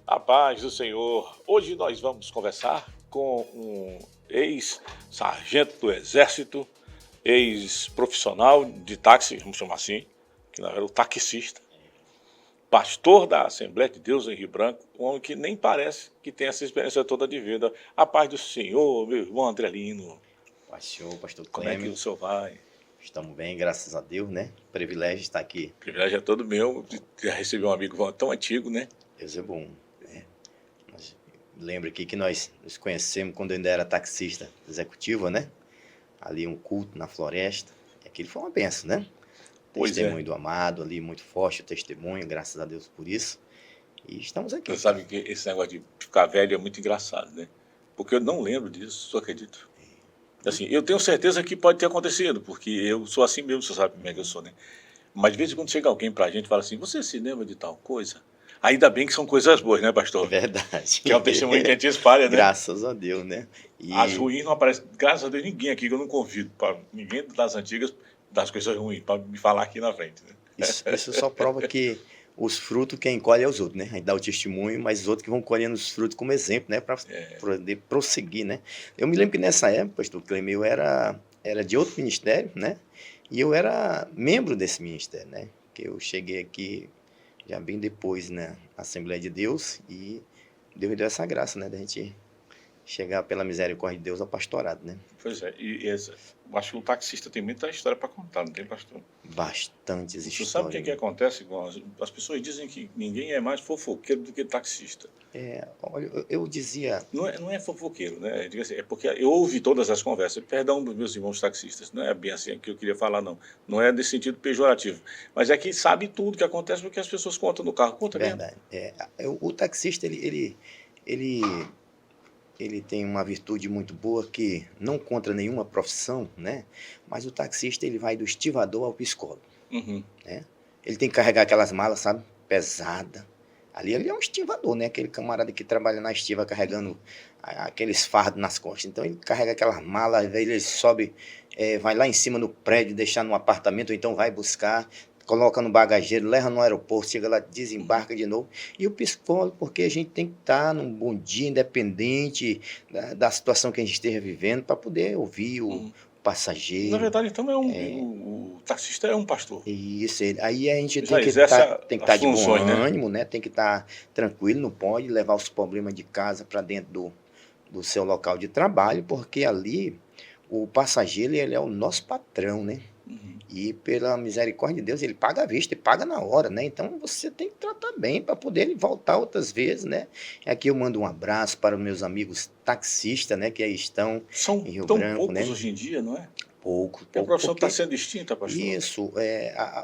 A paz do Senhor. Hoje nós vamos conversar com um ex-sargento do Exército, ex-profissional de táxi, vamos chamar assim, que não era o taxista, pastor da Assembleia de Deus em Rio Branco, um homem que nem parece que tem essa experiência toda de vida. A paz do Senhor, meu irmão Andrelino. Pastor Como é que o senhor vai? Estamos bem, graças a Deus, né? Privilégio estar aqui. O privilégio é todo meu de receber um amigo tão antigo, né? Deus é bom, né? Lembro aqui que nós nos conhecemos quando eu ainda era taxista executivo, né? Ali um culto na floresta. E aquilo foi uma benção, né? Pois Testemunho do amado ali, muito forte o testemunho, graças a Deus por isso. E estamos aqui. Você sabe que esse negócio de ficar velho é muito engraçado, né? Porque eu não lembro disso, só acredito. Assim, eu tenho certeza que pode ter acontecido, porque eu sou assim mesmo, você sabe como é que eu sou, né? Mas de vez em quando chega alguém pra gente e fala assim, você se lembra de tal coisa? Ainda bem que são coisas boas, né, pastor? Verdade. Que é um testemunho que a gente espalha, né? Graças a Deus, né? E As ruins não aparecem, graças a Deus, ninguém aqui, que eu não convido, para ninguém das antigas, das coisas ruins, para me falar aqui na frente, né? isso só prova que os frutos quem colhe é os outros, né? A gente dá o testemunho, mas os outros que vão colhendo os frutos como exemplo, né? Para poder prosseguir, né? Eu me lembro que nessa época, pastor Clemeu, eu era de outro ministério, né? E eu era membro desse ministério, né? Que eu cheguei aqui já bem depois, né? Na Assembleia de Deus, e Deus me deu essa graça, né? Da gente chegar pela misericórdia de Deus ao pastorado, né? Pois é, eu acho que o taxista tem muita história para contar, não tem, pastor? Bastantes Você histórias. sabe o que acontece? As pessoas dizem que ninguém é mais fofoqueiro do que taxista. Olha, eu dizia... Não é fofoqueiro, né? Diga assim, é porque eu ouvi todas as conversas, perdão dos meus irmãos taxistas, não é bem assim que eu queria falar, não. Não é nesse sentido pejorativo. Mas é que sabe tudo que acontece porque as pessoas contam no carro. Conta mesmo. Verdade. O taxista, ele tem uma virtude muito boa que não contra nenhuma profissão, né? Mas o taxista, ele vai do estivador ao psicólogo, Uhum. né? Ele tem que carregar aquelas malas, sabe? Pesada. Ali ele é um estivador, né? Aquele camarada que trabalha na estiva carregando aqueles fardos nas costas. Então ele carrega aquelas malas, às vezes ele sobe, vai lá em cima no prédio, deixar no apartamento, ou então vai buscar, coloca no bagageiro, leva no aeroporto, chega lá, desembarca de novo. E o psicólogo, porque a gente tem que estar num bom dia, independente da situação que a gente esteja vivendo, para poder ouvir o passageiro. Na verdade, então, o taxista é um pastor. Isso, aí a gente Já tem que exerce estar as de bom funções, né? ânimo, né? Tem que estar tranquilo, não pode levar os problemas de casa para dentro do seu local de trabalho, porque ali o passageiro, ele é o nosso patrão, né? Uhum. E pela misericórdia de Deus, ele paga à vista e paga na hora, né? Então você tem que tratar bem para poder ele voltar outras vezes, né? Aqui eu mando um abraço para os meus amigos taxistas, né? Que aí estão São em Rio tão Branco, poucos né? hoje em dia, não é? Pouco, Porque a profissão está porque sendo extinta, pastor. isso,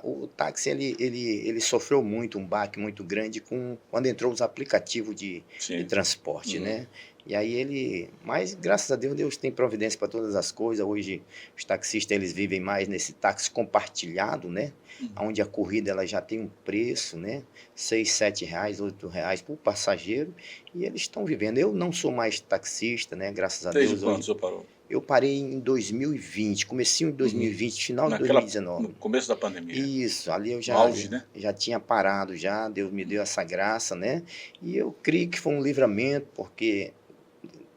o táxi ele sofreu muito, um baque muito grande quando entrou os aplicativos de Sim. transporte, né? E aí mas graças a Deus, Deus tem providência para todas as coisas. Hoje os taxistas eles vivem mais nesse táxi compartilhado, né? Onde a corrida ela já tem um preço, né? R$6, R$7, R$8 por passageiro, e eles estão vivendo. Eu não sou mais taxista, né? Graças a Desde Deus. quando o senhor parou? Eu parei em 2020, comecinho de 2020, final de 2019. No começo da pandemia. Isso, ali eu No auge, né? já tinha parado já, Deus me deu essa graça, né? E eu creio que foi um livramento, porque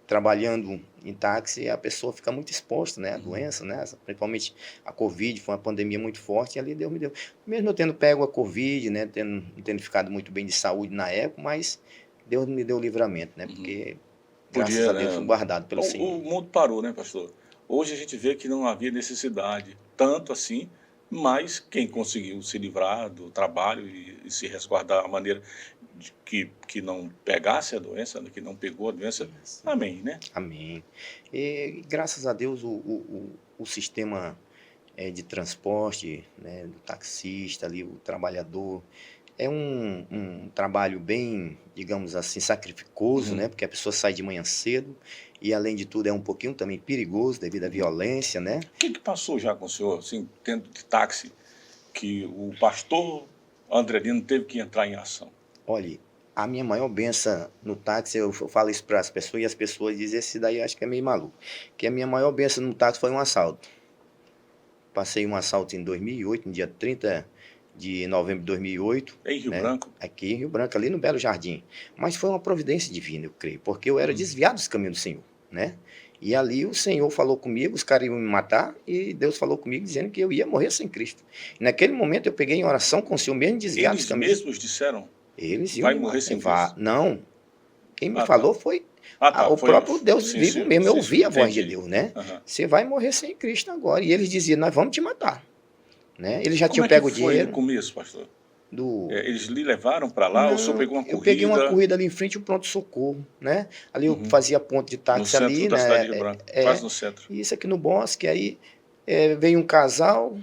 trabalhando em táxi, a pessoa fica muito exposta, né? A doença, né? Principalmente a Covid, foi uma pandemia muito forte, e ali Deus me deu. Mesmo eu tendo pego a Covid, né? Tendo ficado muito bem de saúde na época, mas Deus me deu o livramento, né? Porque graças a Deus, fui guardado pelo Senhor. O mundo parou, né, pastor? Hoje a gente vê que não havia necessidade, tanto assim, mas quem conseguiu se livrar do trabalho e se resguardar a maneira de que não pegasse a doença, que não pegou a doença, amém, né? Amém. E graças a Deus o sistema de transporte, né, do taxista ali, o trabalhador, é um trabalho bem, digamos assim, sacrificoso, né? Porque a pessoa sai de manhã cedo e, além de tudo, é um pouquinho também perigoso devido à violência, né? O que passou já com o senhor, assim, dentro de táxi, que o pastor Andrelino teve que entrar em ação? Olha, A minha maior benção no táxi, eu falo isso para as pessoas e as pessoas dizem, esse daí acho que é meio maluco. Que a minha maior benção no táxi foi um assalto. Passei um assalto em 2008, no dia 30 de novembro de 2008. Em Rio né? Branco? Aqui em Rio Branco, ali no Belo Jardim. Mas foi uma providência divina, eu creio, porque eu era desviado dos caminhos do Senhor, né? E ali o Senhor falou comigo, os caras iam me matar, e Deus falou comigo dizendo que eu ia morrer sem Cristo. E naquele momento eu peguei em oração com o Senhor, mesmo desviado dos Eles caminhos. mesmos disseram, Eles iam vai me morrer sem matar. Cristo. Não, quem me Ah, falou tá. foi Ah, tá. o Foi, próprio Deus sim, vivo sim, mesmo. Eu sim, ouvi a voz de entendi. Deus, né? Aham. Você vai morrer sem Cristo agora. E eles diziam, nós vamos te matar. Né? Eles já Como tinham é que pego o foi no dinheiro começo, pastor? do... Eles lhe levaram para lá ou o senhor Não, pegou uma eu peguei uma corrida corrida ali em frente ao pronto-socorro, né? Ali eu uhum, fazia ponto de no táxi centro ali, da cidade né? de Rio Branco, quase É, no centro? e isso aqui no Bosque, aí veio um casal,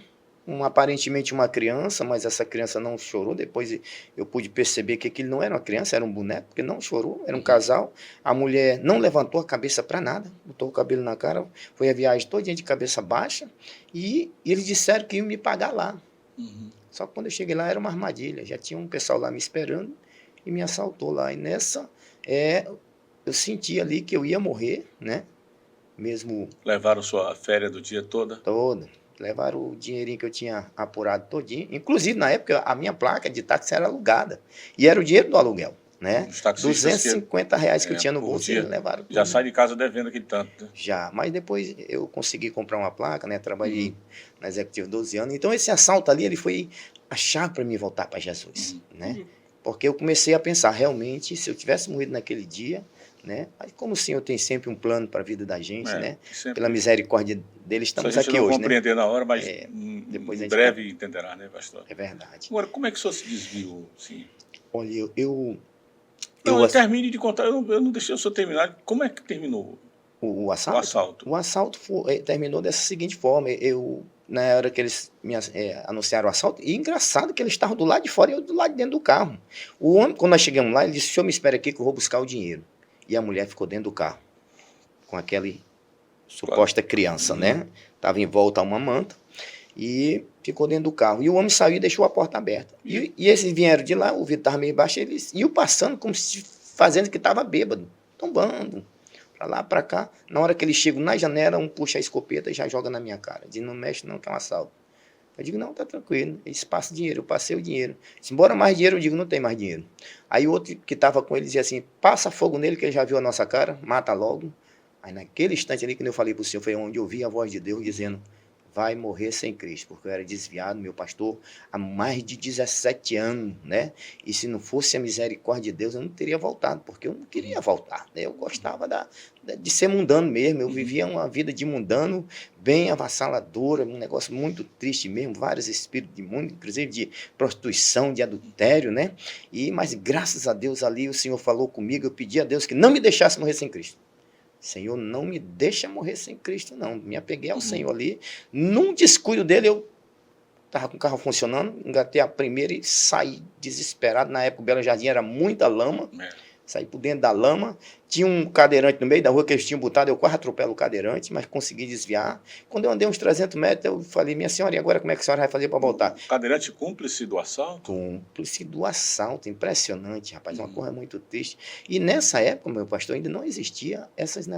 aparentemente uma criança, mas essa criança não chorou. Depois eu pude perceber que aquilo não era uma criança, era um boneco, porque não chorou, era um casal. A mulher não levantou a cabeça para nada, botou o cabelo na cara, foi a viagem todinha de cabeça baixa, e eles disseram que iam me pagar lá. Uhum. Só que quando eu cheguei lá era uma armadilha, já tinha um pessoal lá me esperando e me assaltou lá. E nessa, eu senti ali que eu ia morrer, né? Mesmo Levaram sua férias do dia toda? todo. Levaram o dinheirinho que eu tinha apurado todinho. Inclusive, na época, a minha placa de táxi era alugada. E era o dinheiro do aluguel, né? Os taxistas que R$ 250 que eu tinha no por bolso, dia eles levaram tudo. já sai de casa devendo aquele tanto, né? Já, mas depois eu consegui comprar uma placa, né? Trabalhei Uhum. na Executiva 12 anos. Então esse assalto ali, ele foi a chave para mim voltar para Jesus, né? Porque eu comecei a pensar, realmente, se eu tivesse morrido naquele dia, né? Mas como o Senhor tem sempre um plano para a vida da gente, né? Sempre. Pela misericórdia dele, Se a estamos gente aqui não hoje, né? compreender na hora, mas depois a em gente breve entenderá, né, pastor? É verdade. Agora, como é que o senhor se desviou? Sim. Olha, Não, termine de contar, eu não deixei o senhor terminar. Como é que terminou o o assalto? assalto? O assalto terminou dessa seguinte forma. Na hora que eles anunciaram o assalto, e engraçado que eles estavam do lado de fora e eu do lado de dentro do carro. O homem, quando nós chegamos lá, ele disse, o senhor me espera aqui que eu vou buscar o dinheiro. E a mulher ficou dentro do carro, com aquela suposta criança, né? Estava em volta a uma manta e ficou dentro do carro. E o homem saiu e deixou a porta aberta. E eles vieram de lá, o vidro estava meio baixo, eles iam passando como se fazendo que estava bêbado, tombando, para lá, para cá. Na hora que eles chegam na janela, um puxa a escopeta e já joga na minha cara. Diz, não mexe não, que é um assalto. Eu digo, não, tá tranquilo. Eles passam dinheiro, eu passei o dinheiro. Se embora mais dinheiro, eu digo, não tem mais dinheiro. Aí o outro que estava com ele dizia assim, passa fogo nele que ele já viu a nossa cara, mata logo. Aí naquele instante ali que eu falei para o Senhor, foi onde eu ouvi a voz de Deus dizendo, vai morrer sem Cristo, porque eu era desviado, meu pastor, há mais de 17 anos, né? E se não fosse a misericórdia de Deus, eu não teria voltado, porque eu não queria voltar, né? Eu gostava de ser mundano mesmo, eu vivia uma vida de mundano, bem avassaladora, um negócio muito triste mesmo, vários espíritos de mundo, inclusive de prostituição, de adultério, né? Mas graças a Deus ali o Senhor falou comigo, eu pedi a Deus que não me deixasse morrer sem Cristo. Senhor, não me deixa morrer sem Cristo, não. Me apeguei ao Senhor ali. Num descuido dele, eu estava com o carro funcionando, engatei a primeira e saí desesperado. Na época, o Belo Jardim era muita lama. Saí por dentro da lama. Tinha um cadeirante no meio da rua que eles tinham botado. Eu quase atropelo o cadeirante, mas consegui desviar. Quando eu andei uns 300 metros, eu falei, minha senhora, e agora como é que a senhora vai fazer para voltar? O cadeirante cúmplice do assalto? Cúmplice do assalto. Impressionante, rapaz. Uma coisa muito triste. E nessa época, meu pastor, ainda não existia essas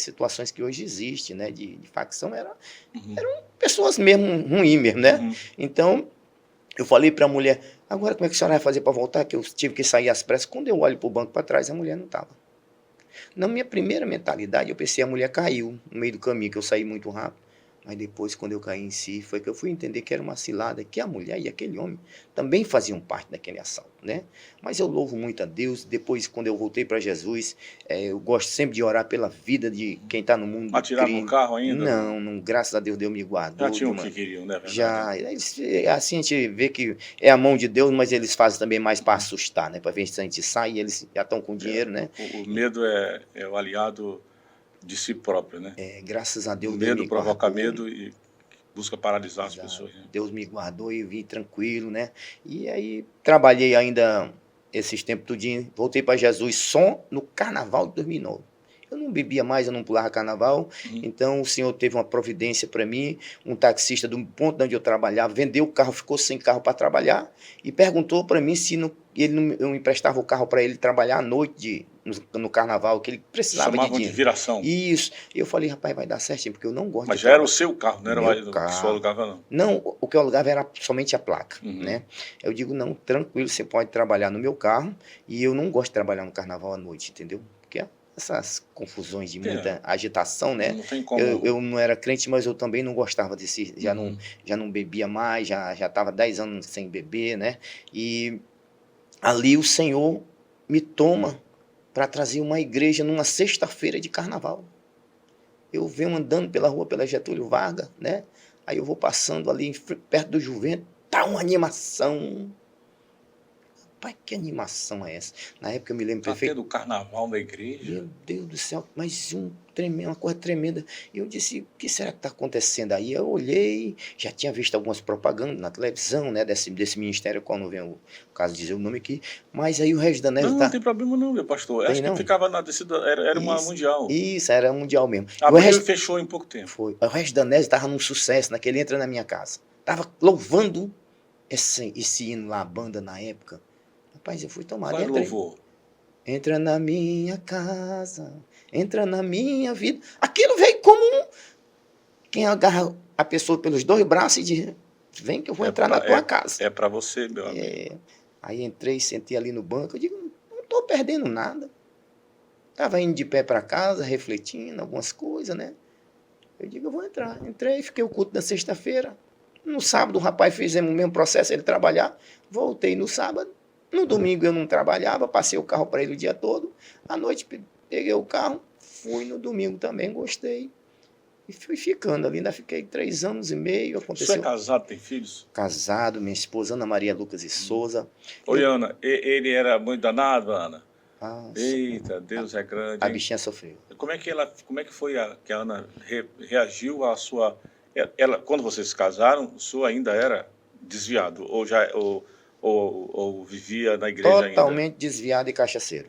situações que hoje existem, né? De facção. Eram pessoas mesmo ruins mesmo, né? Então, eu falei para a mulher, agora como é que a senhora vai fazer para voltar? Que eu tive que sair às pressas. Quando eu olho para o banco para trás, a mulher não estava. Na minha primeira mentalidade, eu pensei, a mulher caiu no meio do caminho, que eu saí muito rápido. Mas depois, quando eu caí em si, foi que eu fui entender que era uma cilada, que a mulher e aquele homem também faziam parte daquele assalto, né? Mas eu louvo muito a Deus. Depois, quando eu voltei para Jesus, eu gosto sempre de orar pela vida de quem está no mundo do Atiraram crime. no carro ainda? Não, graças a Deus, Deus me guardou. Já tinham o que queriam, né? Já, assim a gente vê que é a mão de Deus, mas eles fazem também mais para assustar, né? Para ver se a gente sai e eles já estão com dinheiro, né? O medo é o aliado de si próprio, né? Graças a Deus, o Deus medo me provoca guardou. medo e busca paralisar as pessoas. Né? Deus me guardou e eu vim tranquilo, né? E aí trabalhei ainda esses tempos tudinho, voltei para Jesus só no carnaval de 2009. Eu não bebia mais, eu não pulava carnaval. Então o senhor teve uma providência para mim, um taxista do ponto onde eu trabalhava, vendeu o carro, ficou sem carro para trabalhar e perguntou para mim se ele não, eu emprestava o carro para ele trabalhar à noite no carnaval, que ele precisava de Chamavam de dinheiro. viração. Isso. E eu falei, rapaz, vai dar certinho, porque eu não gosto Mas de já era trabalhar. o seu carro, não era Meu mais o que carro. só alugava, não? Não, o que eu alugava era somente a placa, né? Eu digo, não, tranquilo, você pode trabalhar no meu carro e eu não gosto de trabalhar no carnaval à noite, entendeu? Porque essas confusões de muita agitação, né? Não tem como. Eu não era crente, mas eu também não gostava desse, já não bebia mais, já estava 10 anos sem beber, né? E ali o Senhor me toma para trazer uma igreja numa sexta-feira de carnaval. Eu venho andando pela rua, pela Getúlio Vargas, né? Aí eu vou passando ali perto do Juventus, tá uma animação. Pai, que animação é essa? Na época eu me lembro Tá perfeito. tendo carnaval na igreja? Meu Deus do céu, mas uma coisa tremenda. E eu disse, o que será que está acontecendo aí? Eu olhei, já tinha visto algumas propagandas na televisão, né, desse ministério, qual não vem o caso de dizer o nome aqui, mas aí o Regis Danelli Não, tá... não tem problema não, meu pastor. Tem Acho não? que ficava na descida, era uma mundial. Isso, era mundial mesmo. Abriu e fechou em pouco tempo. Foi. O Regis Danelli estava num sucesso, naquele Entra na Minha Casa. Estava louvando esse hino lá, a banda na época. Rapaz, eu fui tomado. Qual louvor? Entra na minha casa, entra na minha vida. Aquilo veio como quem agarra a pessoa pelos dois braços e diz, vem que eu vou entrar na tua casa. É para você, meu amigo. Aí entrei, sentei ali no banco, eu digo, não estou perdendo nada. Estava indo de pé para casa, refletindo algumas coisas, né? Eu digo, eu vou entrar. Entrei, fiquei o culto na sexta-feira. No sábado, o rapaz fizemos o mesmo processo, ele trabalhar. Voltei no sábado. No domingo eu não trabalhava, passei o carro para ele o dia todo. À noite peguei o carro, fui no domingo também, gostei. E fui ficando ali, ainda fiquei 3 anos e meio. Aconteceu. Você é casado, tem filhos? Casado, minha esposa Ana Maria Lucas e Souza. Oi, Ana, ele era muito danado, Ana? Ah, eita, Deus é grande. A bichinha sofreu. Como é que foi que a Ana reagiu à sua... quando vocês se casaram, o senhor ainda era desviado? Ou vivia na igreja ainda? Totalmente desviado e cachaceiro.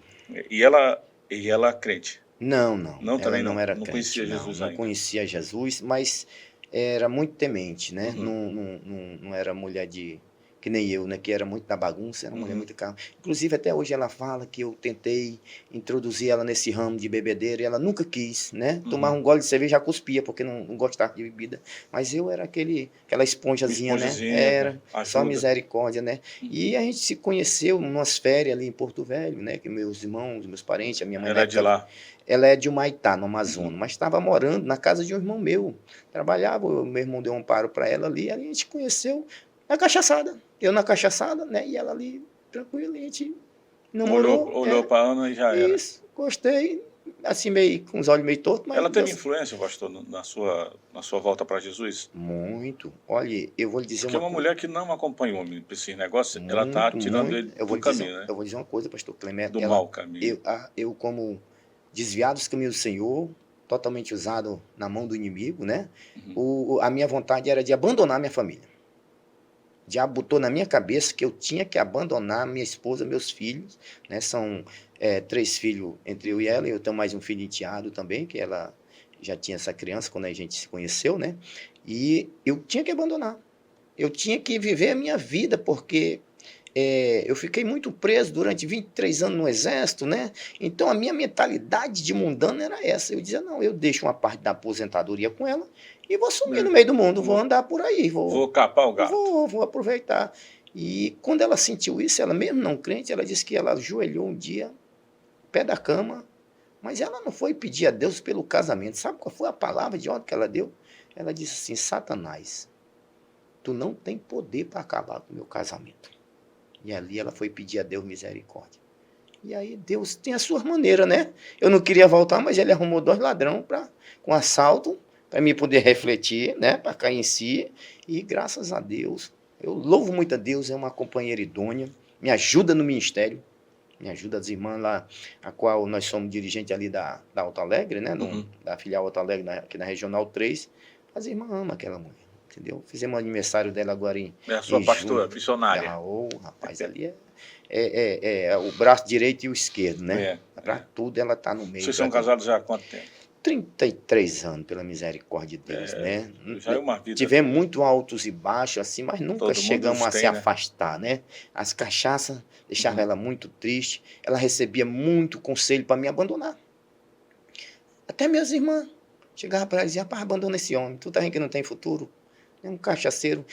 E ela crente? Não. Não, também ela não era não crente, conhecia Jesus ainda? Não conhecia Jesus, mas era muito temente, né? Não era mulher que nem eu, né? Que era muito da bagunça, era uma mulher muito calma. Inclusive, até hoje ela fala que eu tentei introduzir ela nesse ramo de bebedeira e ela nunca quis, né? Tomar um gole de cerveja já cuspia, porque não gostava de bebida. Mas eu era aquela esponjazinha, né? Era, só misericórdia, né? E a gente se conheceu umas férias ali em Porto Velho, né? Que meus irmãos, meus parentes, a minha mãe... Ela é de lá? Ela é de Humaitá, no Amazonas, mas estava morando na casa de um irmão meu. Trabalhava, o meu irmão deu um amparo para ela ali, a gente conheceu na cachaçada. Eu na cachaçada, né? E ela ali, tranquila, a gente namorou. Olhou para Ana e já era. Isso, gostei. Assim, meio, com os olhos meio tortos. Mas ela teve influência, pastor, na sua volta para Jesus? Muito. Olha, eu vou lhe dizer Porque uma mulher que não acompanha o homem para esses negócios, ela está tirando ele do caminho, né? Eu vou dizer uma coisa, pastor Clemente. Do mau caminho. Eu como desviado dos caminhos do Senhor, totalmente usado na mão do inimigo, né? A minha vontade era de abandonar minha família. O diabo botou na minha cabeça que eu tinha que abandonar minha esposa, meus filhos, né? São 3 filhos entre eu e ela, e eu tenho mais um filho enteado também, que ela já tinha essa criança quando a gente se conheceu, né? E eu tinha que abandonar. Eu tinha que viver a minha vida, porque eu fiquei muito preso durante 23 anos no exército, né? Então a minha mentalidade de mundano era essa. Eu dizia, não, eu deixo uma parte da aposentadoria com ela e vou sumir no meio do mundo, vou andar por aí. Vou capar o gato. Vou aproveitar. E quando ela sentiu isso, ela mesmo não crente, ela disse que ela ajoelhou um dia, pé da cama, mas ela não foi pedir a Deus pelo casamento. Sabe qual foi a palavra de ordem que ela deu? Ela disse assim, Satanás, tu não tem poder para acabar com o meu casamento. E ali ela foi pedir a Deus misericórdia. E aí Deus tem a sua maneira, né? Eu não queria voltar, mas ele arrumou 2 ladrões com assalto, para mim poder refletir, né? Para cair em si. E graças a Deus, eu louvo muito a Deus, é uma companheira idônea, me ajuda no ministério, me ajuda as irmãs lá, a qual nós somos dirigentes ali da Alto Alegre, né? Da filial Alto Alegre, aqui na Regional 3. As irmãs amam aquela mulher. entendeu? Fizemos o aniversário dela agora É a sua em pastora, julho. missionária. Ah, ô, rapaz, ali é o braço direito e o esquerdo, né? Para tudo ela está no meio. Vocês são casados já há quanto tempo? 33 anos, pela misericórdia de Deus, né? Já é uma vida. Tivemos muito altos e baixos, assim, mas nunca Todo mundo chegamos a se tem, né? afastar, né? As cachaças deixavam ela muito triste. Ela recebia muito conselho para me abandonar. Até minhas irmãs chegavam para ela e diziam, rapaz, abandona esse homem, tu tá vendo que não tem futuro? É um cachaceiro.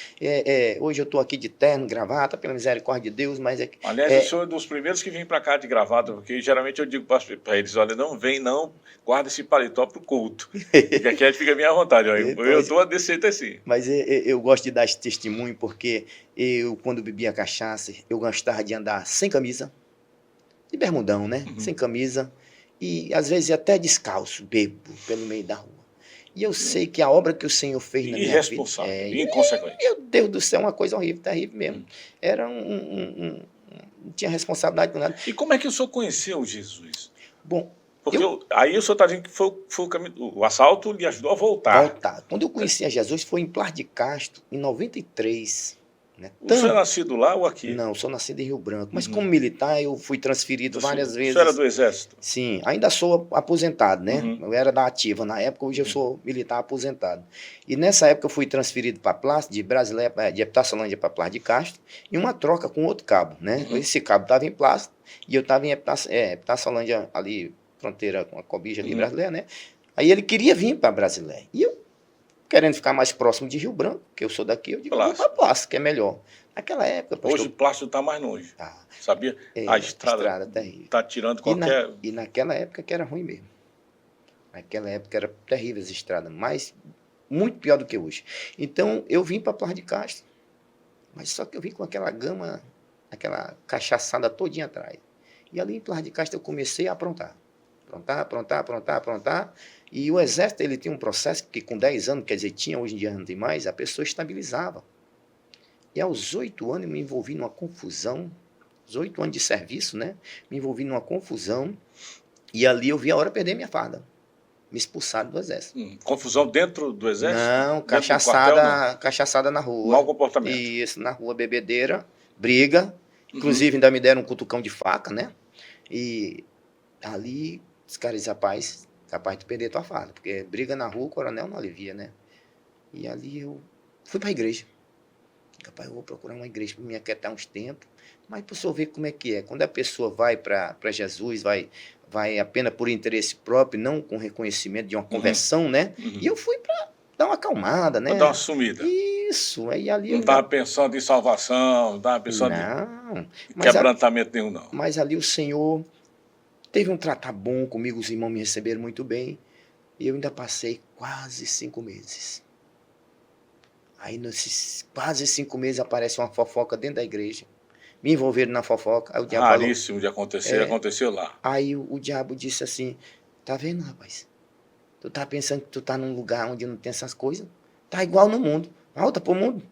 Hoje eu estou aqui de terno, gravata, pela misericórdia de Deus, mas Aliás, o senhor é dos primeiros que vem para cá de gravata, porque geralmente eu digo para eles, olha, não vem não, guarda esse paletó pro culto. Porque aqui a gente fica bem à vontade, ó, eu estou a descer assim. Mas eu gosto de dar esse testemunho porque eu, quando bebia cachaça, eu gostava de andar sem camisa, de bermudão, né? Sem camisa, e às vezes até descalço, bebo, pelo meio da rua. E eu sei que a obra que o Senhor fez na minha vida... Irresponsável, inconsequente. Meu Deus do céu, uma coisa horrível, terrível mesmo. Era não tinha responsabilidade com nada. E como é que o senhor conheceu Jesus? Bom, porque aí o senhor está dizendo que foi o caminho, o assalto lhe ajudou a voltar. Quando eu conheci a Jesus foi em Plar de Castro, em 93. Né? O senhor é nascido lá ou aqui? Não, sou nascido em Rio Branco. Mas como militar eu fui transferido várias vezes. O senhor era do Exército? Sim, ainda sou aposentado, né? Eu era da ativa na época, hoje eu sou militar aposentado. E nessa época eu fui transferido para Plar, de Brasileia, de Epitaçolândia para Plar de Castro, em uma troca com outro cabo, né? Esse cabo estava em Plar e eu estava em Epitaçolândia, ali, fronteira com a Cobija ali, Brasileia, né? Aí ele queria vir para Brasileia. E eu, querendo ficar mais próximo de Rio Branco, que eu sou daqui, eu digo, vou para Plástico, que é melhor. Naquela época... Hoje o Plástico está mais longe, sabia? A estrada está tirando qualquer... E naquela época que era ruim mesmo. Naquela época era terrível as estradas, mas muito pior do que hoje. Então eu vim para Plar de Castro, mas só que eu vim com aquela gama, aquela cachaçada todinha atrás. E ali em Plar de Castro eu comecei a aprontar. Aprontar. E o Exército, ele tinha um processo que com 10 anos, quer dizer, tinha, hoje em dia não tem mais, a pessoa estabilizava. E aos 8 anos eu me envolvi numa confusão, aos 8 anos de serviço, né? Me envolvi numa confusão, e ali eu vi a hora perder minha farda. Me expulsaram do Exército. Confusão dentro do Exército? Não, cachaçada na rua. Mau comportamento. Isso, na rua, bebedeira, briga. Inclusive ainda me deram um cutucão de faca, né? E ali, os caras dizem, rapaz, capaz de perder tua farda, porque briga na rua, o coronel não alivia, né? E ali eu fui para a igreja. Rapaz, eu vou procurar uma igreja para me aquietar uns tempos, mas para o senhor ver como é que é. Quando a pessoa vai para Jesus, vai apenas por interesse próprio, não com reconhecimento de uma conversão, né? E eu fui para dar uma acalmada, né? Para dar uma sumida. Isso, aí ali... Não estava pensando em salvação, não estava pensando em quebrantamento nenhum, não. Mas ali o Senhor teve um tratar bom comigo, os irmãos me receberam muito bem, e eu ainda passei quase 5 meses. Aí, nesses quase 5 meses, aparece uma fofoca dentro da igreja. Me envolveram na fofoca. Aí o diabo raríssimo de acontecer, aconteceu lá. Aí o diabo disse assim, tá vendo, rapaz? Tu tá pensando que tu tá num lugar onde não tem essas coisas? Tá igual no mundo. Volta pro mundo.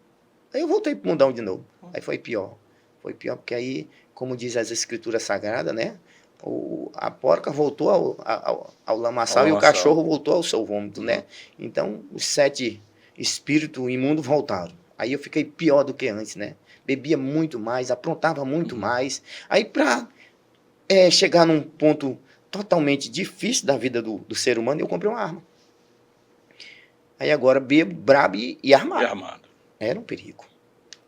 Aí eu voltei pro mundão de novo. Aí foi pior. Foi pior porque aí, como diz as escrituras sagradas, né? A porca voltou ao lamaçal e o cachorro voltou ao seu vômito, né? Então, os 7... espírito imundo voltaram. Aí eu fiquei pior do que antes, né? Bebia muito mais, aprontava muito mais. Aí para chegar num ponto totalmente difícil da vida do ser humano, eu comprei uma arma. Aí agora bebo, brabo e armado. Era um perigo.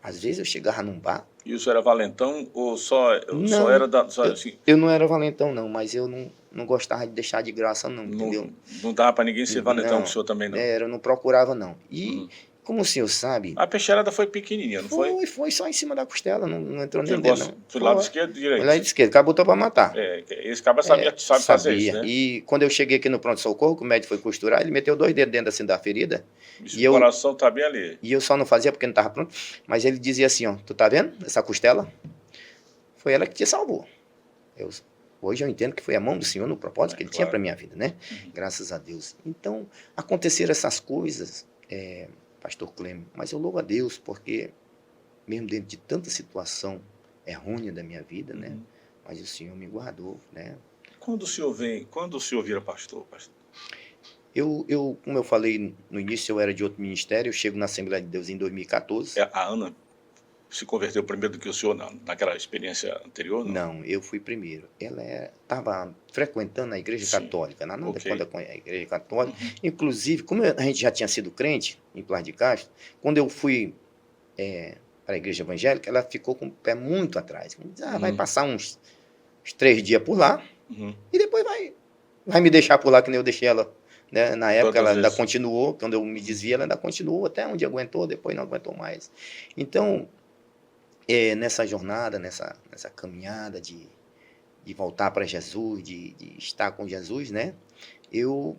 Às vezes eu chegava num bar... E o senhor era valentão ou só era assim? Eu não era valentão não, mas eu não gostava de deixar de graça não, entendeu? Não dava para ninguém ser valentão com o senhor também não? Eu não procurava não. E como o senhor sabe... A peixeirada foi pequenininha, não foi? Foi só em cima da costela, não entrou nem dentro não. Foi lado esquerdo e direito? Lado esquerdo, o cara botou para matar. Esse cara sabe fazer isso, né? E quando eu cheguei aqui no pronto-socorro, que o médico foi costurar, ele meteu 2 dedos dentro assim da ferida. O coração tá bem ali. E eu só não fazia porque não estava pronto. Mas ele dizia assim, ó, tu tá vendo essa costela? Foi ela que te salvou. Hoje eu entendo que foi a mão do Senhor no propósito que ele tinha para minha vida, né? Graças a Deus. Então, aconteceram essas coisas, pastor Clêmio, mas eu louvo a Deus porque, mesmo dentro de tanta situação errônea da minha vida, né? Mas o Senhor me guardou, né? Quando o senhor vira pastor? Como eu falei no início, eu era de outro ministério, eu chego na Assembleia de Deus em 2014. A Ana se converteu primeiro do que o senhor naquela experiência anterior, não? Não, eu fui primeiro. Ela estava frequentando a Igreja Sim. Católica, nada Ok. contra a Igreja Católica. Uhum. Inclusive, como a gente já tinha sido crente em Plar de Castro, quando eu fui para a Igreja Evangélica, ela ficou com o pé muito atrás. Vai passar uns 3 dias por lá Uhum. e depois vai me deixar por lá, que nem eu deixei ela. Né? Na época Quantas ela ainda vezes? continuou, quando eu me desvia, ela ainda continuou, até onde aguentou, depois não aguentou mais. Então, nessa jornada, nessa caminhada de voltar para Jesus, de estar com Jesus, né? Em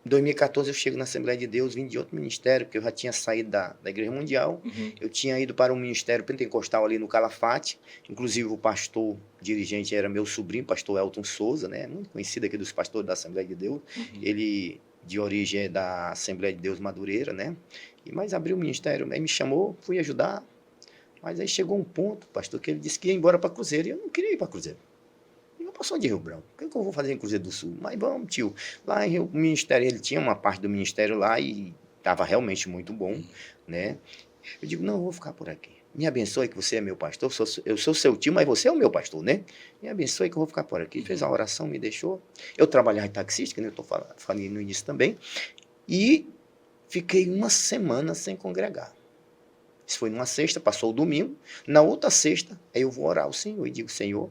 2014 eu chego na Assembleia de Deus, vim de outro ministério, porque eu já tinha saído da Igreja Mundial. Uhum. Eu tinha ido para um ministério pentecostal ali no Calafate, inclusive o pastor dirigente era meu sobrinho, pastor Elton Souza, né? Muito conhecido aqui dos pastores da Assembleia de Deus. Uhum. Ele de origem é da Assembleia de Deus Madureira, né? Mas abriu o ministério, aí me chamou, fui ajudar. Mas aí chegou um ponto, pastor, que ele disse que ia embora para Cruzeiro, e eu não queria ir para Cruzeiro. Eu passou de Rio Branco, o que eu vou fazer em Cruzeiro do Sul? Mas vamos, tio. Lá em Rio, o ministério, ele tinha uma parte do ministério lá e estava realmente muito bom, né? Eu digo, não, eu vou ficar por aqui. Me abençoe que você é meu pastor, eu sou seu tio, mas você é o meu pastor, né? Me abençoe que eu vou ficar por aqui. Fez a oração, me deixou. Eu trabalhava em taxista, que eu estou falando no início também, e fiquei uma semana sem congregar. Isso foi numa sexta, passou o domingo. Na outra sexta, aí eu vou orar ao Senhor e digo, Senhor,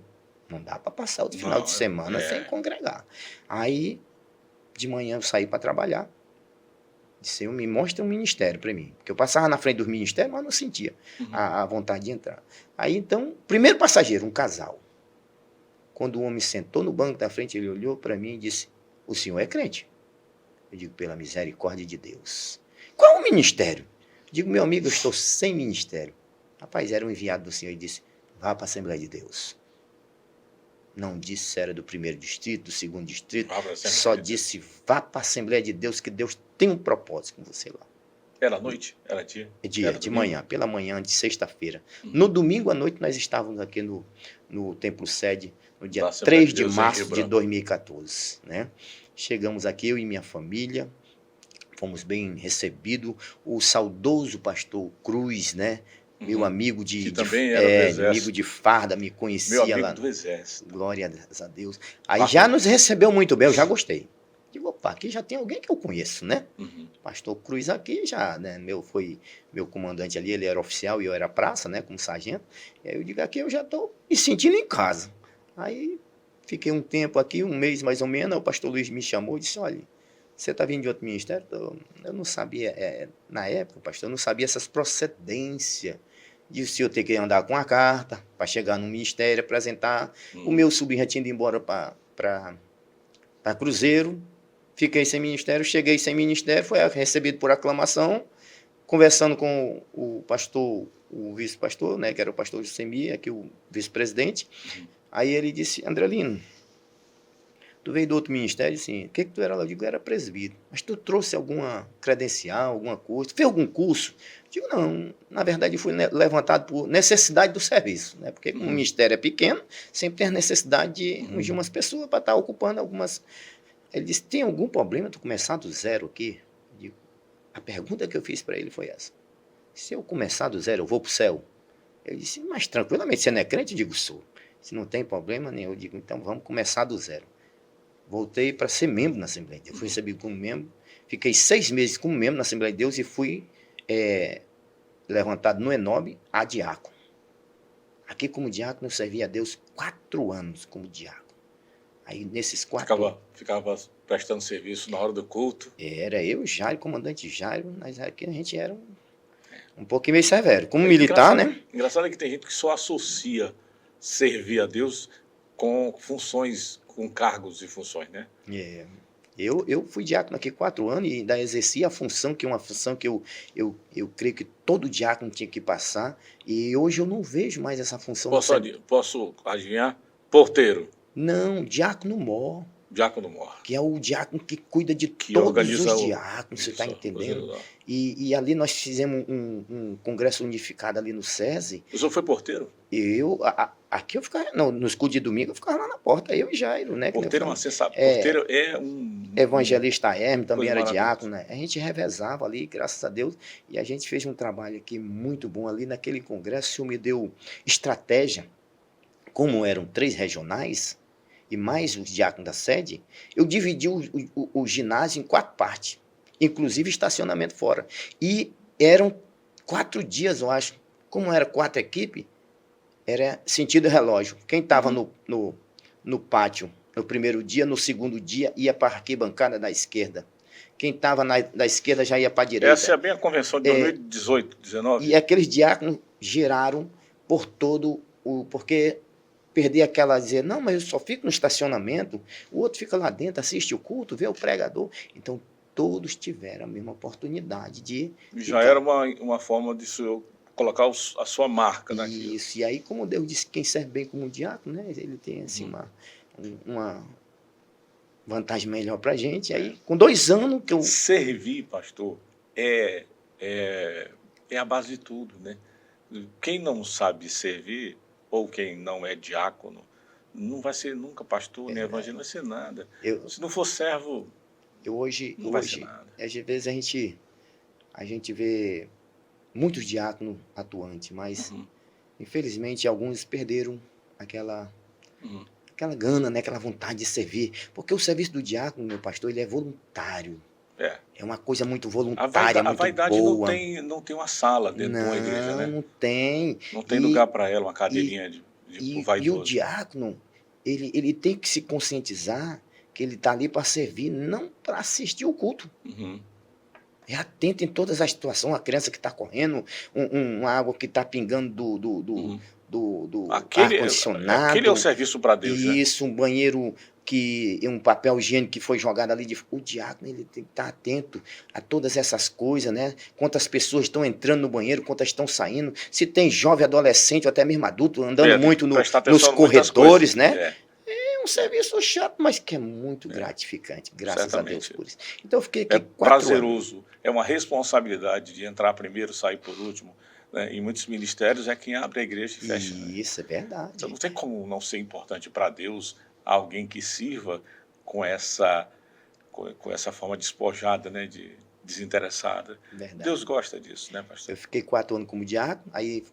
não dá para passar o final de semana sem congregar. Aí, de manhã eu saí para trabalhar. Disse, Senhor, me mostra um ministério para mim. Porque eu passava na frente dos ministérios, mas não sentia a vontade de entrar. Aí, então, primeiro passageiro, um casal. Quando o homem sentou no banco da frente, ele olhou para mim e disse, o senhor é crente? Eu digo, pela misericórdia de Deus. Qual é o ministério? Eu digo, meu amigo, eu estou sem ministério. Rapaz, era um enviado do Senhor e disse, vá para a Assembleia de Deus. Não disse se era do primeiro distrito, do segundo distrito, só disse, vá para a Assembleia de Deus, que Deus tem um propósito com você lá. Era à noite? Era dia? Dia, de manhã, pela manhã de sexta-feira. No domingo à noite nós estávamos aqui no Templo Sede, no dia 3 de março de 2014. Né? Chegamos aqui, eu e minha família, fomos bem recebidos. O saudoso pastor Cruz, né? Meu amigo amigo de farda, me conhecia meu amigo lá. Do exército. Glória a Deus. Aí já nos recebeu muito bem, eu já gostei. Digo, opa, aqui já tem alguém que eu conheço, né? Pastor Cruz aqui já, né? Foi meu comandante ali, ele era oficial e eu era praça, né? Como sargento. E aí eu digo, aqui eu já estou me sentindo em casa. Aí fiquei um tempo aqui, um mês mais ou menos, o pastor Luiz me chamou e disse, olha, você está vindo de outro ministério? Eu não sabia, na época, pastor, eu não sabia essas procedências de se eu ter que andar com a carta para chegar no ministério, apresentar. O meu sobrinho já tinha ido embora para Cruzeiro, fiquei sem ministério, cheguei sem ministério, foi recebido por aclamação, conversando com o pastor, o vice-pastor, né, que era o pastor Josemir, aqui o vice-presidente. Aí ele disse, Andrelino, tu veio do outro ministério, assim, o que tu era lá? Eu digo, eu era presbítero. Mas tu trouxe alguma credencial, alguma coisa? Tu fez algum curso? Eu digo, não, na verdade eu fui levantado por necessidade do serviço, né? Porque como o ministério é pequeno, sempre tem a necessidade de ungir umas pessoas para estar ocupando algumas. Ele disse, tem algum problema tu começar do zero aqui? Eu digo, a pergunta que eu fiz para ele foi essa. Se eu começar do zero, eu vou para o céu? Ele disse, mas tranquilamente, você não é crente? Eu digo, sou. Se não tem problema nenhum, eu digo, então vamos começar do zero. Voltei para ser membro na Assembleia de Deus. Fui recebido como membro. Fiquei 6 meses como membro na Assembleia de Deus e fui levantado no ENOB a diácono. Aqui como diácono eu servi a Deus 4 anos como diácono. Aí nesses 4 anos... Ficava prestando serviço na hora do culto? Era eu, Jairo, comandante Jairo, mas aqui a gente era um pouquinho meio severo. Como militar, né? Engraçado é que tem gente que só associa servir a Deus com funções, com cargos e funções, né? Eu fui diácono aqui 4 anos e ainda exerci a função, que é uma função que eu creio que todo diácono tinha que passar, e hoje eu não vejo mais essa função. Posso adivinhar? Porteiro. Não, diácono mor. Diácono Mor. que é o diácono que cuida de Que todos organiza os o... diáconos, você está Isso, entendendo? E ali nós fizemos um congresso unificado ali no SESI. O senhor foi porteiro? Aqui eu ficava, não, nos cultos de domingo eu ficava lá na porta, eu e Jairo, né? Porteiro é uma sensação. Porteiro é Evangelista Hermes também coisa era maravilhosa. diácono, né? A gente revezava ali, graças a Deus, e a gente fez um trabalho aqui muito bom ali naquele congresso. O senhor me deu estratégia, como eram 3 regionais, e mais os diáconos da sede, eu dividi o ginásio em 4 partes, inclusive estacionamento fora. E eram 4 dias, eu acho. Como era 4 equipes, era sentido relógio. Quem estava no pátio no primeiro dia, no segundo dia, ia para a arquibancada da esquerda. Quem estava da esquerda já ia para a direita. Essa é bem a convenção de 2018, 19. E aqueles diáconos giraram por todo o... Porque perder aquela, dizer, não, mas eu só fico no estacionamento, o outro fica lá dentro, assiste o culto, vê o pregador. Então, todos tiveram a mesma oportunidade de... Já era uma forma de colocar a sua marca naquilo. Isso, e aí, como Deus disse, quem serve bem como diácono, né, ele tem assim, uma vantagem melhor para a gente. Aí, com 2 anos que eu... Servir, pastor, é a base de tudo, né? Quem não sabe servir, ou quem não é diácono, não vai ser nunca pastor, nem evangelista, não vai ser nada. Se não for servo, não vai ser nada. Às vezes a gente vê muitos diáconos atuantes, mas infelizmente alguns perderam aquela gana, né? Aquela vontade de servir. Porque o serviço do diácono, meu pastor, ele é voluntário. É uma coisa muito voluntária, muito vaidade boa. Não tem uma sala dentro de uma igreja, né? Não tem. Não tem lugar para ela, uma cadeirinha de vaidoso. E o diácono, ele tem que se conscientizar que ele está ali para servir, não para assistir o culto. É atento em todas as situações. Uma criança que está correndo, uma água que está pingando do ar-condicionado. Aquele é o serviço para Deus. Isso, né? Um banheiro um papel higiênico que foi jogado ali. O diácono, ele tem que estar atento a todas essas coisas, né? Quantas pessoas estão entrando no banheiro, quantas estão saindo. Se tem jovem, adolescente ou até mesmo adulto andando muito nos corredores, né? É um serviço chato, mas que é muito gratificante, graças a Deus por isso. Então eu fiquei aqui 4 prazeroso, anos. É uma responsabilidade de entrar primeiro, sair por último. Né? Em muitos ministérios é quem abre a igreja e fecha. Isso, é verdade. Então não tem como não ser importante para Deus alguém que sirva com essa forma despojada, né? Desinteressada. Verdade. Deus gosta disso, né, pastor? Eu fiquei 4 anos como diácono, aí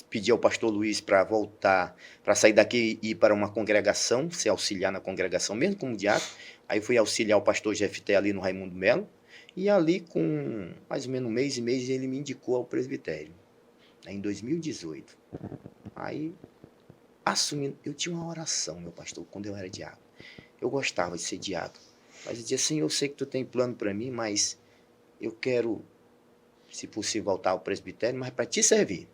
pedi ao pastor Luiz para voltar, para sair daqui e ir para uma congregação, se auxiliar na congregação, mesmo como diácono. Aí fui auxiliar o pastor Jefté ali no Raimundo Melo, e ali com mais ou menos 1 mês e meio ele me indicou ao presbitério, em 2018. Aí, assumindo, eu tinha uma oração, meu pastor, quando eu era diácono. Eu gostava de ser diácono, mas eu dizia, Senhor, eu sei que tu tem plano para mim, mas eu quero, se possível, voltar ao presbitério, mas para te servir.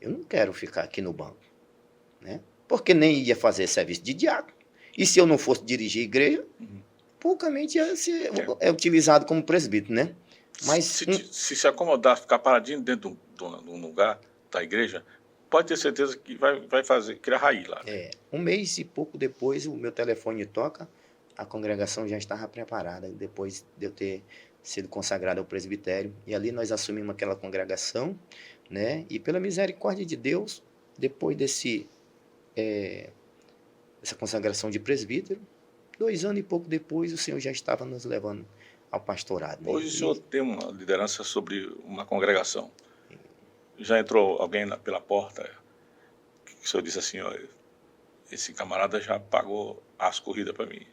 Eu não quero ficar aqui no banco, né? Porque nem ia fazer serviço de diácono. E se eu não fosse dirigir a igreja, poucamente ia ser utilizado como presbítero, né? Mas se acomodar, ficar paradinho dentro de um lugar da igreja, pode ter certeza que vai criar raiz lá. Né? 1 mês e pouco depois, o meu telefone toca, a congregação já estava preparada, depois de eu ter sido consagrado ao presbitério. E ali nós assumimos aquela congregação, né? E pela misericórdia de Deus, depois dessa consagração de presbítero, 2 anos e pouco depois, o Senhor já estava nos levando ao pastorado. Né? Hoje o senhor tem uma liderança sobre uma congregação. Já entrou alguém pela porta, que o senhor disse assim, ó, esse camarada já pagou as corridas para mim,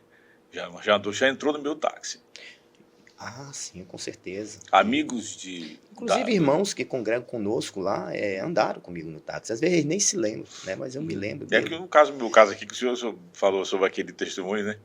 já entrou no meu táxi. Ah, sim, com certeza. Amigos inclusive irmãos que congregam conosco lá, andaram comigo no táxi. Às vezes nem se lembram, né? Mas eu me lembro dele. Que no meu caso aqui, que o senhor falou sobre aquele testemunho, né?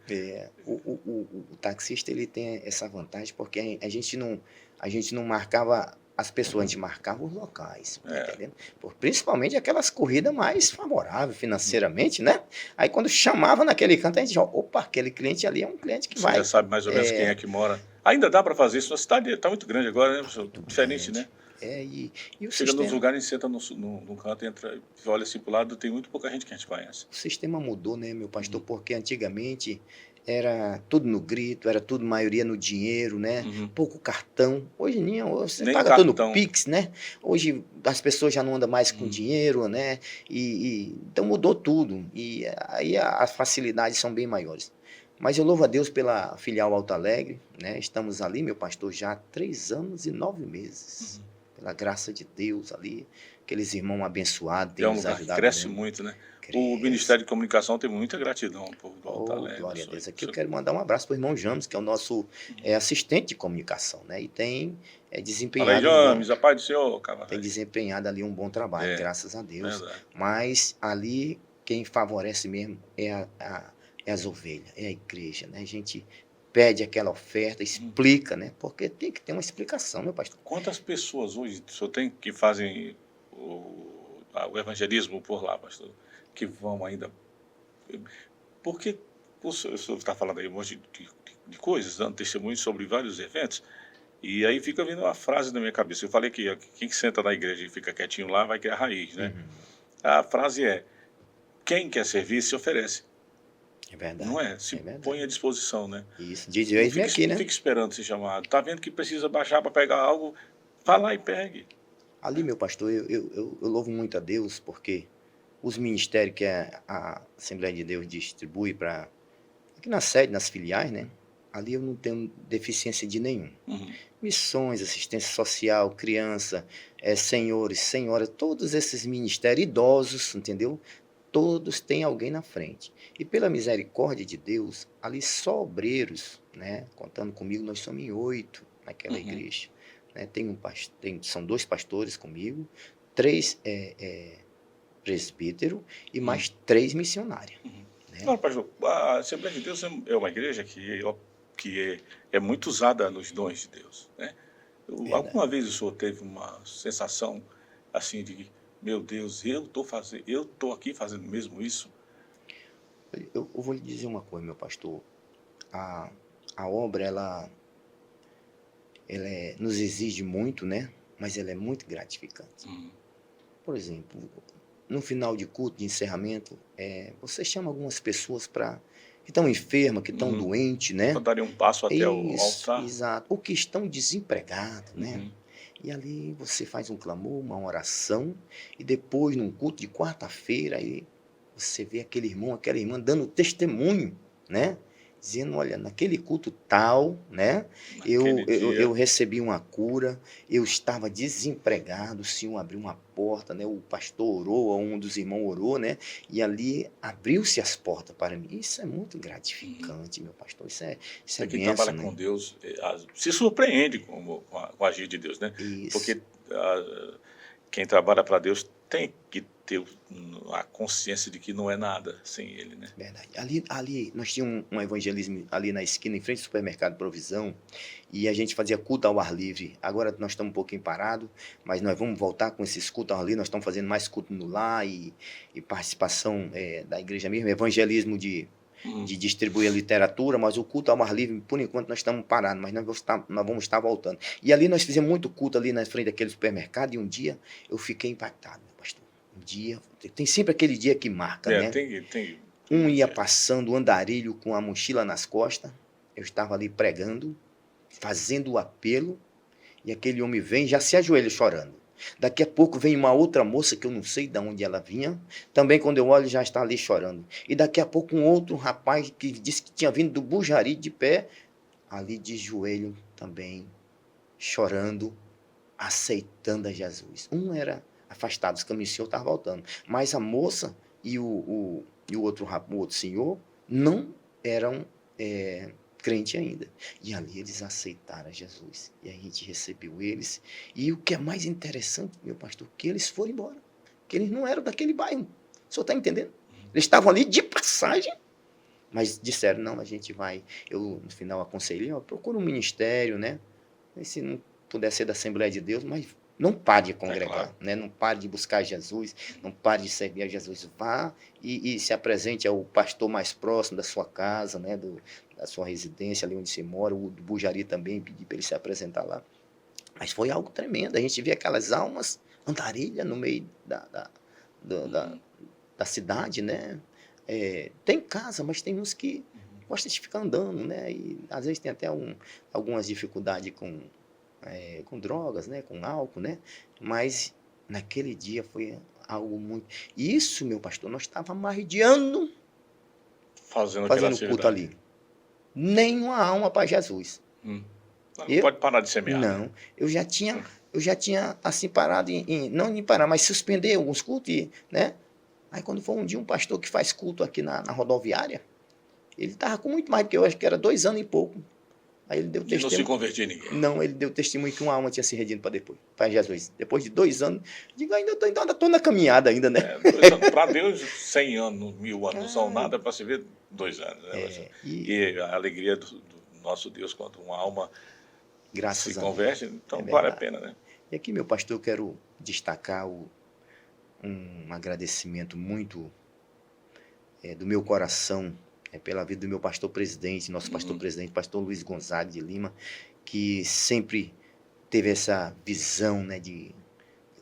O taxista, ele tem essa vantagem, porque a gente não marcava as pessoas, a gente marcava os locais, entendendo? Principalmente aquelas corridas mais favoráveis financeiramente, né? Aí quando chamava naquele canto, a gente já, opa, aquele cliente ali é um cliente que vai... Você já sabe mais ou menos quem é que mora. Ainda dá para fazer isso, a cidade está muito grande agora, né? Diferente, né? E o Chega nos sistema, lugares, senta no canto, entra, olha assim pro lado, tem muito pouca gente que a gente conhece. o sistema mudou, né, meu pastor? Uhum. Porque antigamente era tudo no grito, era tudo maioria no dinheiro, né? Uhum. Pouco cartão. Hoje não, hoje você Nem paga tudo no cartão. Pix, né? Hoje as pessoas já não andam mais com Uhum. dinheiro, né? Então mudou tudo. E aí as facilidades são bem maiores. Mas eu louvo a Deus pela filial Alto Alegre, né? Estamos ali, meu pastor, já há 3 anos e 9 meses. Uhum. Pela graça de Deus ali, aqueles irmãos abençoados têm É um nos lugar que ajudado cresce muito. muito, né? O Cresce. Ministério de Comunicação tem muita gratidão ao povo do Alto Oh, Alegre. glória a Deus. Aqui eu quero mandar um abraço para o irmão James, que é o nosso assistente de comunicação, né? E tem Fala aí, desempenhado James, a paz do Senhor, tem Camarões. desempenhado ali um bom trabalho, É, graças a Deus. verdade. Mas ali quem favorece mesmo é as ovelhas, é a igreja, né? A gente pede aquela oferta, explica, né? Porque tem que ter uma explicação, meu pastor. Quantas pessoas hoje o senhor tem que fazem o evangelismo por lá, pastor? Que vão ainda. Porque o senhor está falando aí um monte de coisas, dando testemunhos sobre vários eventos, e aí fica vindo uma frase na minha cabeça. Eu falei que quem senta na igreja e fica quietinho lá vai criar raiz, né? Uhum. A frase é: quem quer servir se oferece. É Não verdade, é? Se é verdade. põe à disposição, né? Isso, diz Não eis-me fique, aqui, não né? fique esperando ser chamado. Tá vendo que precisa baixar para pegar algo? Vá lá e pegue. Ali, meu pastor, eu louvo muito a Deus, porque os ministérios que a Assembleia de Deus distribui para aqui na sede, nas filiais, né? Ali eu não tenho deficiência de nenhum. Uhum. Missões, assistência social, criança, senhores, senhoras, todos esses ministérios, idosos, entendeu? Todos têm alguém na frente. E pela misericórdia de Deus, ali só obreiros, né? Contando comigo, nós somos em 8 naquela Uhum. igreja. Né? São 2 pastores comigo, 3 presbíteros e mais 3 missionários. Uhum. Né? Não, pastor, a Assembleia de Deus é uma igreja que é muito usada nos dons de Deus, né? Verdade. Alguma vez o senhor teve uma sensação assim de que, meu Deus, eu tô aqui fazendo mesmo isso? Eu vou lhe dizer uma coisa, meu pastor. A, a obra, nos exige muito, né? Mas ela é muito gratificante. Uhum. Por exemplo, no final de culto, de encerramento, você chama algumas pessoas que estão enfermas, que estão Uhum. doentes, né? Para darem um passo até o Isso, altar. exato. Ou que estão desempregados, né? Uhum. E ali você faz um clamor, uma oração, e depois, num culto de quarta-feira, aí você vê aquele irmão, aquela irmã dando testemunho, né? Dizendo, olha, naquele culto tal, né? Naquele Eu dia. recebi uma cura, eu estava desempregado, o Senhor abriu uma porta, né? O pastor orou, ou um dos irmãos orou, né? E ali abriu-se as portas para mim. Isso é muito Uhum. gratificante, meu pastor. Isso é É quem trabalha bênção, com né? Deus se surpreende com o agir de Deus, né? Isso. Porque quem trabalha para Deus tem que ter a consciência de que não é nada sem Ele, né? Verdade. Ali nós tínhamos um evangelismo ali na esquina, em frente ao supermercado Provisão, e a gente fazia culto ao ar livre. Agora nós estamos um pouquinho parados, mas nós vamos voltar com esses cultos ao ar livre. Nós estamos fazendo mais culto no lar e participação da igreja mesmo, evangelismo Uhum. de distribuir a literatura, mas o culto ao ar livre, por enquanto, nós estamos parados, mas nós vamos estar voltando. E ali nós fizemos muito culto ali na frente daquele supermercado, e um dia eu fiquei impactado, meu pastor. Um dia, tem sempre aquele dia que marca, né? Tem Um ia dia. passando o andarilho com a mochila nas costas, eu estava ali pregando, fazendo o apelo, e aquele homem vem e já se ajoelha chorando. Daqui a pouco vem uma outra moça que eu não sei de onde ela vinha, também quando eu olho já está ali chorando. E daqui a pouco um outro rapaz que disse que tinha vindo do Bujari de pé, ali de joelho também, chorando, aceitando a Jesus. Um era afastado, os caminhos do Senhor estavam voltando, mas a moça e o outro senhor não eram crente ainda. E ali eles aceitaram a Jesus. E a gente recebeu eles. E o que é mais interessante, meu pastor, que eles foram embora. Que eles não eram daquele bairro. O senhor está entendendo? Eles estavam ali de passagem, mas disseram, não, a gente vai. Eu, no final, aconselhei, procura um ministério, né? E se não puder ser da Assembleia de Deus, mas não pare de É congregar, claro. né? Não pare de buscar Jesus, não pare de servir a Jesus. Vá e se apresente ao pastor mais próximo da sua casa, né? Da sua residência, ali onde você mora, o do Bujari também, pedir para ele se apresentar lá. Mas foi algo tremendo. A gente via aquelas almas andarilha no meio do- da, da cidade, né? Tem casa, mas tem uns que gostam de ficar andando, né? E às vezes tem até algumas dificuldades com drogas, né? Com álcool, né? Mas naquele dia foi algo muito... Isso, meu pastor, nós estávamos mais de ano Fazendo aquela fazendo culto atividade. ali. Nenhuma alma para Jesus. Hum. Não Eu, pode parar de semear, né? não, eu já tinha assim parado não em parar, mas suspender alguns cultos, né? Aí quando foi um dia um pastor que faz culto aqui na rodoviária, ele estava com muito mais do que eu, acho que era 2 anos e pouco. Aí ele deu E não se testemunho. convertia ninguém. Não, ele deu testemunho que uma alma tinha se redimido para Jesus. Depois de 2 anos, digo, ainda estou na caminhada ainda, né? Para Deus, 100 anos, 1000 anos não são nada, para se ver 2 anos. Né? E a alegria do nosso Deus quando uma alma graças se a Deus. converte, então É vale a verdade. pena, né? E aqui, meu pastor, eu quero destacar um agradecimento muito do meu coração pela vida do meu pastor presidente, nosso pastor presidente, pastor Luiz Gonzaga de Lima, que sempre teve essa visão, né, de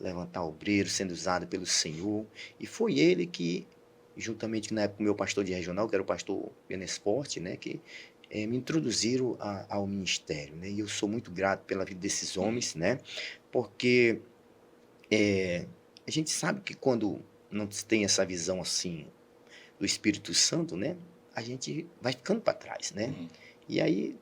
levantar obreiro, sendo usado pelo Senhor. E foi ele que, juntamente na época com o meu pastor de regional, que era o pastor Benesporte, né, que me introduziram ao ministério. Né, e eu sou muito grato pela vida desses homens, né, porque a gente sabe que quando não tem essa visão assim do Espírito Santo, né, a gente vai ficando para trás, né? E aí,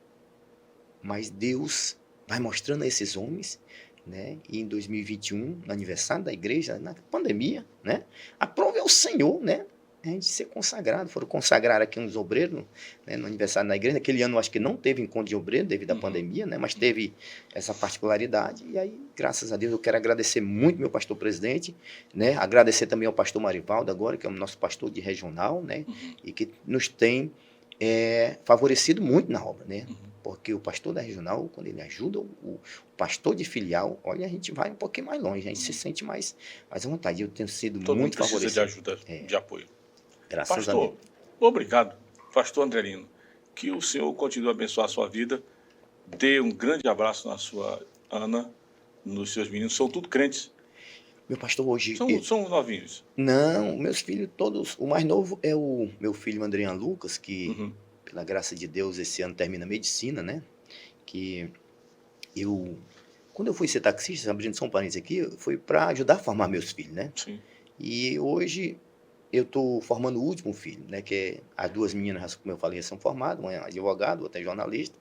mas Deus vai mostrando a esses homens, né? E em 2021, no aniversário da igreja, na pandemia, né? Aprove ao Senhor, né? A gente ser consagrado. Foram consagrar aqui uns obreiros, né, no aniversário da igreja. Naquele ano, acho que não teve encontro de obreiro devido à pandemia, né? Mas teve essa particularidade. E aí, graças a Deus, eu quero agradecer muito meu pastor presidente, né? Agradecer também ao pastor Marivaldo agora, que é o nosso pastor de regional, né? E que nos tem favorecido muito na obra, né? Porque o pastor da regional, quando ele ajuda o pastor de filial, olha, a gente vai um pouquinho mais longe, a gente se sente mais à vontade. Eu tenho sido Todo mundo muito precisa favorecido. de ajuda, de apoio. Graças a Deus. Pastor, obrigado. Pastor Andrelino, que o Senhor continue a abençoar a sua vida. Dê um grande abraço na sua Ana, nos seus meninos. São tudo crentes. Meu pastor hoje... São novinhos. Não, meus filhos todos... O mais novo é o meu filho Andrian Lucas, que, pela graça de Deus, esse ano termina medicina, né? Que quando eu fui ser taxista, abrindo só um parênteses aqui, foi para ajudar a formar meus filhos, né? Sim. E hoje eu estou formando o último filho, né? Que as 2 meninas, como eu falei, são formadas, um é advogado, outro é jornalista,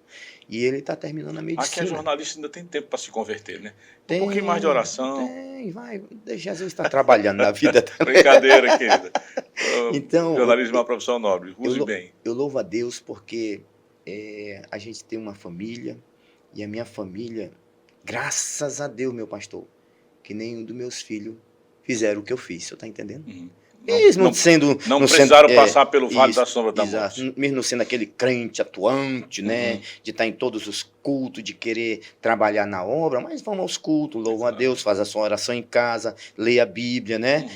e ele está terminando a medicina. Aqui a jornalista ainda tem tempo para se converter, né? Um pouquinho mais de oração. Vai, Jesus está trabalhando na vida também. Brincadeira, querida. Então, jornalismo é uma profissão nobre, use bem. Eu louvo a Deus porque a gente tem uma família, e a minha família, graças a Deus, meu pastor, que nenhum dos meus filhos fizeram o que eu fiz, você está entendendo? Mesmo não precisaram passar pelo vale da sombra da morte. Mesmo não sendo aquele crente atuante, né? De estar em todos os cultos, de querer trabalhar na obra, mas vão aos cultos, louvam a Deus, faz a sua oração em casa, lê a Bíblia, né?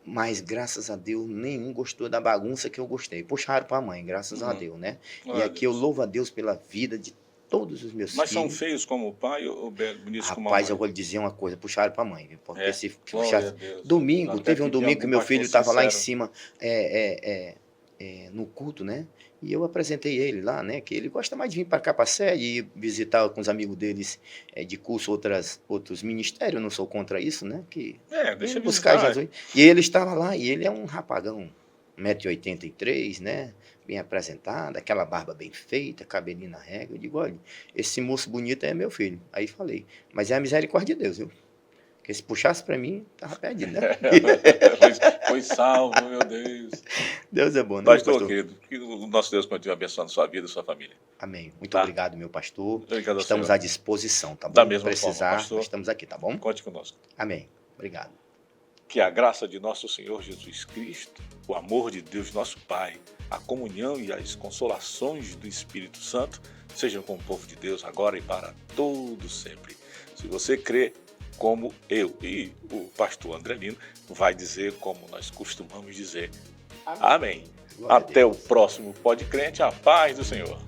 Mas graças a Deus, nenhum gostou da bagunça que eu gostei. Puxaram para a mãe, graças a Deus, né? E aqui eu louvo a Deus pela vida de todos os meus filhos. Mas são feios como o pai ou bonitos como a mãe? Rapaz, eu vou lhe dizer uma coisa, puxaram para a mãe. Viu? Porque se puxasse... Domingo, teve um domingo que meu filho estava lá em cima no culto, né? E eu apresentei ele lá, né? Que ele gosta mais de vir para cá, para a sede, e visitar com os amigos deles de curso outros ministérios, eu não sou contra isso, né? Que deixa buscar Jesus. E ele estava lá, e ele é um rapagão, 1,83 m, né? Bem apresentado, aquela barba bem feita, cabelinho na régua. Eu digo, olha, esse moço bonito é meu filho. Aí falei, mas é a misericórdia de Deus, viu? Porque se puxasse para mim, estava perdido, né? Foi salvo, meu Deus. Deus é bom, né, pastor? Querido, que o nosso Deus continue abençoando a sua vida e a sua família. Amém. Muito obrigado, meu pastor. Obrigado, estamos à disposição, tá bom? Da mesma precisar, forma, pastor, estamos aqui, tá bom? Conte conosco. Amém. Obrigado. Que a graça de nosso Senhor Jesus Cristo, o amor de Deus, nosso Pai, a comunhão e as consolações do Espírito Santo sejam com o povo de Deus agora e para todo sempre. Se você crê como eu e o pastor Andrelino vai dizer como nós costumamos dizer. Amém. Até o próximo Pode Crente, a paz do Senhor.